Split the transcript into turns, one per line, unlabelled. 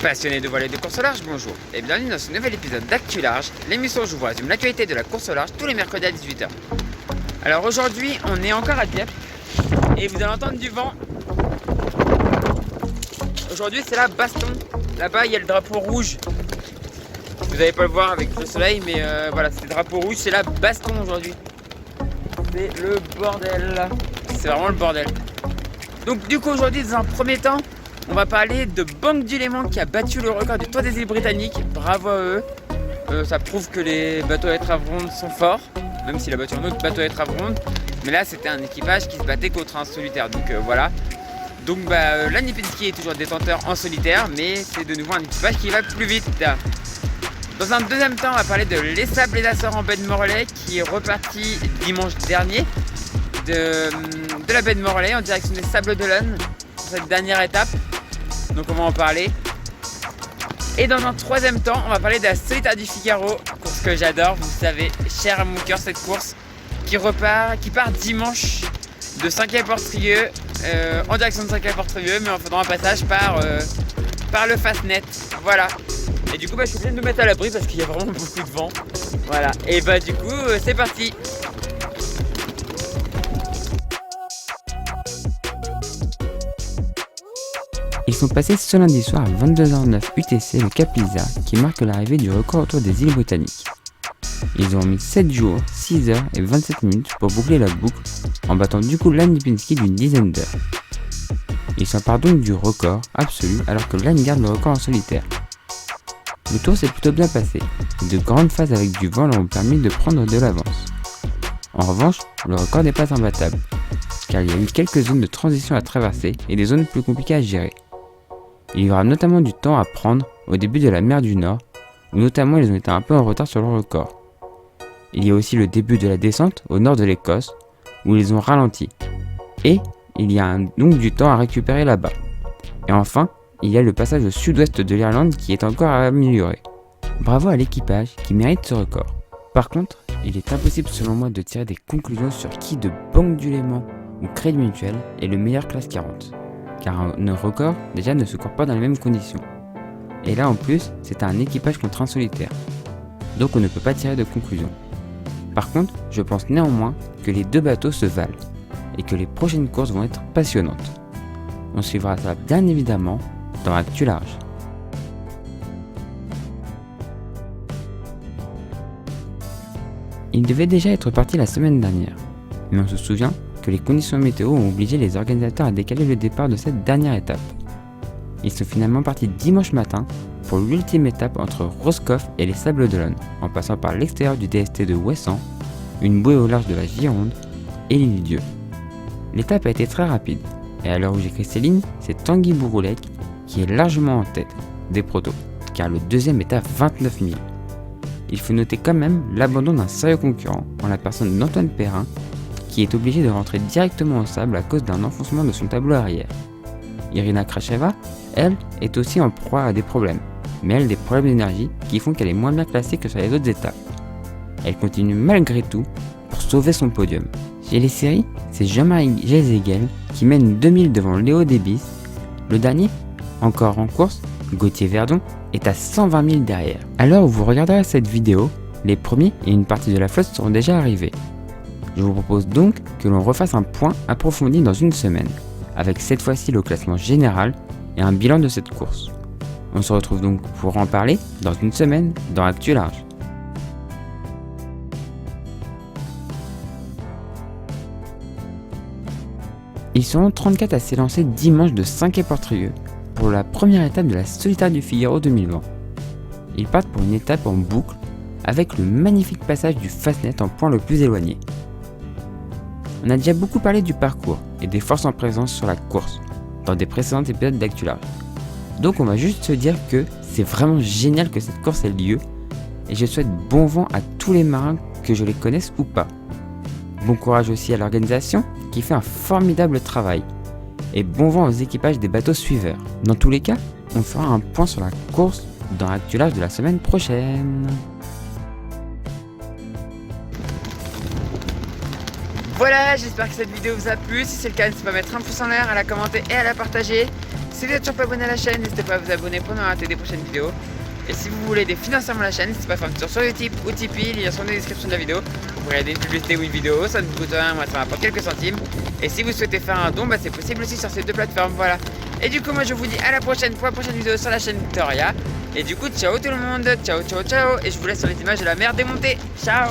Passionnés de voile et de course au large, bonjour et bienvenue dans ce nouvel épisode d'Actu Large, l'émission où je vous résume l'actualité de la course au large tous les mercredis à 18h. Alors aujourd'hui, on est encore à Dieppe et vous allez entendre du vent. Aujourd'hui, c'est la baston. Là-bas, il y a le drapeau rouge. Vous n'allez pas le voir avec le soleil, mais voilà, c'est le drapeau rouge, c'est la baston aujourd'hui. C'est le bordel. C'est vraiment le bordel. Donc du coup, aujourd'hui, dans un premier temps, on va parler de Banque du Léman qui a battu le record du Tour des îles Britanniques. Bravo à eux. Ça prouve que les bateaux à étrave ronde sont forts, même s'il a battu un autre bateau à étrave ronde. Mais là, c'était un équipage qui se battait contre un solitaire. Donc voilà. Donc Lan Lipinski est toujours détenteur en solitaire, mais c'est de nouveau un équipage qui va plus vite. Dans un deuxième temps, on va parler de l'Essable et d'Assort en baie de Morlaix qui est reparti dimanche dernier de la baie de Morlaix en direction des Sables d'Olonne pour cette dernière étape. Donc on va en parler. Et dans un troisième temps, on va parler de la Solitaire du Figaro, course que j'adore, vous savez, chère à mon cœur cette course, qui part dimanche de Saint-Quay-Portrieux, en direction de Saint-Quay-Portrieux, mais en faisant un passage par le Fastnet. Voilà. Et du coup, je suis obligé de nous mettre à l'abri parce qu'il y a vraiment beaucoup de vent. Voilà. Et du coup, c'est parti.
Ils sont passés ce lundi soir à 22h09 UTC le Cap Lisa qui marque l'arrivée du record autour des îles britanniques. Ils ont mis 7 jours, 6 heures et 27 minutes pour boucler la boucle en battant du coup Lan Lipinski d'une dizaine d'heures. Ils s'emparent donc du record absolu alors que Lan garde le record en solitaire. Le tour s'est plutôt bien passé et de grandes phases avec du vent leur ont permis de prendre de l'avance. En revanche, le record n'est pas imbattable car il y a eu quelques zones de transition à traverser et des zones plus compliquées à gérer. Il y aura notamment du temps à prendre au début de la mer du Nord, où notamment ils ont été un peu en retard sur leur record. Il y a aussi le début de la descente au nord de l'Écosse, où ils ont ralenti. Et il y a donc du temps à récupérer là-bas. Et enfin, il y a le passage au sud-ouest de l'Irlande qui est encore à améliorer. Bravo à l'équipage qui mérite ce record. Par contre, il est impossible selon moi de tirer des conclusions sur qui de Banque du Léman ou Crédit Mutuel est le meilleur classe 40. Car un record déjà ne se court pas dans les mêmes conditions. Et là en plus, c'est un équipage contre un solitaire. Donc on ne peut pas tirer de conclusion. Par contre, je pense néanmoins que les deux bateaux se valent et que les prochaines courses vont être passionnantes. On suivra ça bien évidemment dans Actu Large. Il devait déjà être parti la semaine dernière, mais on se souvient que les conditions météo ont obligé les organisateurs à décaler le départ de cette dernière étape. Ils sont finalement partis dimanche matin pour l'ultime étape entre Roscoff et les Sables d'Olonne, en passant par l'extérieur du DST de Ouessant, une bouée au large de la Gironde et l'île-Dieu. L'étape a été très rapide, et à l'heure où j'écris ces lignes, c'est Tanguy Bouroulec qui est largement en tête des protos, car le deuxième est à 29 000. Il faut noter quand même l'abandon d'un sérieux concurrent en la personne d'Antoine Perrin, qui est obligé de rentrer directement au sable à cause d'un enfoncement de son tableau arrière. Irina Kracheva, elle, est aussi en proie à des problèmes, mais elle a des problèmes d'énergie qui font qu'elle est moins bien classée que sur les autres étapes. Elle continue malgré tout pour sauver son podium. Chez les séries, c'est Jean-Marie Gézegel qui mène 2000 devant Léo Debis. Le dernier, encore en course, Gauthier Verdon, est à 120 000 derrière. À l'heure où vous regarderez cette vidéo, les premiers et une partie de la flotte seront déjà arrivés. Je vous propose donc que l'on refasse un point approfondi dans une semaine, avec cette fois-ci le classement général et un bilan de cette course. On se retrouve donc pour en parler dans une semaine dans Actu Large. Ils seront 34 à s'élancer dimanche de Saint-Quay-Portrieux pour la première étape de la Solitaire du Figaro 2020. Ils partent pour une étape en boucle avec le magnifique passage du Fastnet en point le plus éloigné. On a déjà beaucoup parlé du parcours et des forces en présence sur la course dans des précédents épisodes d'Actu Large. Donc on va juste se dire que c'est vraiment génial que cette course ait lieu et je souhaite bon vent à tous les marins que je les connaisse ou pas. Bon courage aussi à l'organisation qui fait un formidable travail et bon vent aux équipages des bateaux suiveurs. Dans tous les cas, on fera un point sur la course dans Actu Large de la semaine prochaine.
Voilà, j'espère que cette vidéo vous a plu. Si c'est le cas, n'hésitez pas à mettre un pouce en l'air, à la commenter et à la partager. Si vous n'êtes toujours pas abonné à la chaîne, n'hésitez pas à vous abonner pour ne rater des prochaines vidéos. Et si vous voulez des financements à la chaîne, n'hésitez pas à faire un petit tour sur Utip ou Tipeee, lien sont dans la description de la vidéo. Vous pourrez regarder une publicité ou une vidéo, ça ne vous coûte rien, moi ça m'apporte quelques centimes. Et si vous souhaitez faire un don, bah c'est possible aussi sur ces deux plateformes, voilà. Et du coup, moi je vous dis à la prochaine pour la prochaine vidéo sur la chaîne Victoria. Et du coup, ciao tout le monde, ciao ciao ciao. Et je vous laisse sur les images de la mer démontée. Ciao.